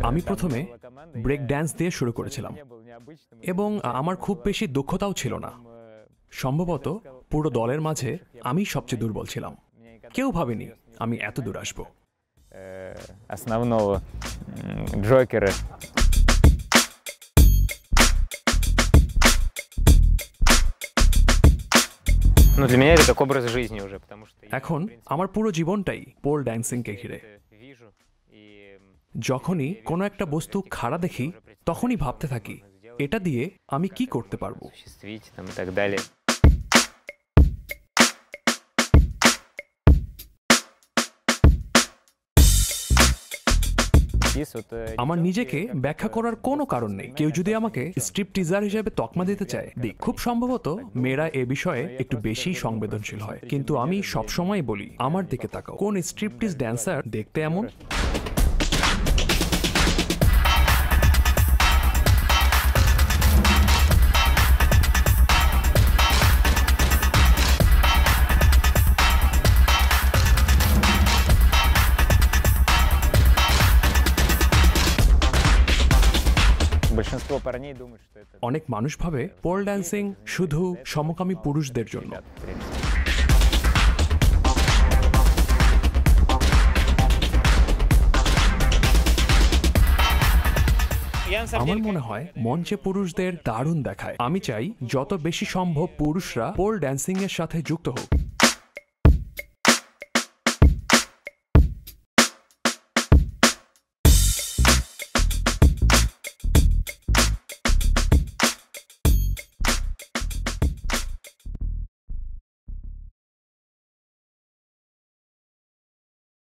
আমি প্রথমে break dance দিয়ে শুরু করেছিলাম এবং আমার খুব বেশি দক্ষতাও ছিল না। সম্ভবত পুরো দলের মাঝে আমি সবচেয়ে দুর্বল ছিলাম। কেউ ভাবেনি আমি এত দূর আসব। Основного Джокера. Ну, для меня это как образ жизни уже, потому что এখন আমার পুরো জীবনটাই পোল ড্যান্সিংকে ঘিরে। যখনই কোনো একটা বস্তু খাড়া দেখি তখনই ভাবতে থাকি এটা দিয়ে আমি কি করতে পারবো। осуществить там и так далее. আমার নিজেকে ব্যাখ্যা করার কোনো কারণ নেই। কেউ যদি আমাকে স্ট্রিপ টিজার হিসেবে তকমা দিতে চায় দিক। খুব সম্ভবত মেয়েরা এ বিষয়ে একটু বেশি সংবেদনশীল হয়, কিন্তু আমি সবসময় বলি আমার দিকে তাকাও। কোন স্ট্রিপটিজ ড্যান্সার দেখতে এমন? Большинство парней думают, что это অনেক মানুষ ভাবে পোল ড্যান্সিং শুধু সমকামী পুরুষদের জন্য। আমার মনে হয় মঞ্চে পুরুষদের দারুণ দেখায়। আমি চাই যত বেশি সম্ভব পুরুষরা পোল ড্যান্সিং এর সাথে যুক্ত হোক।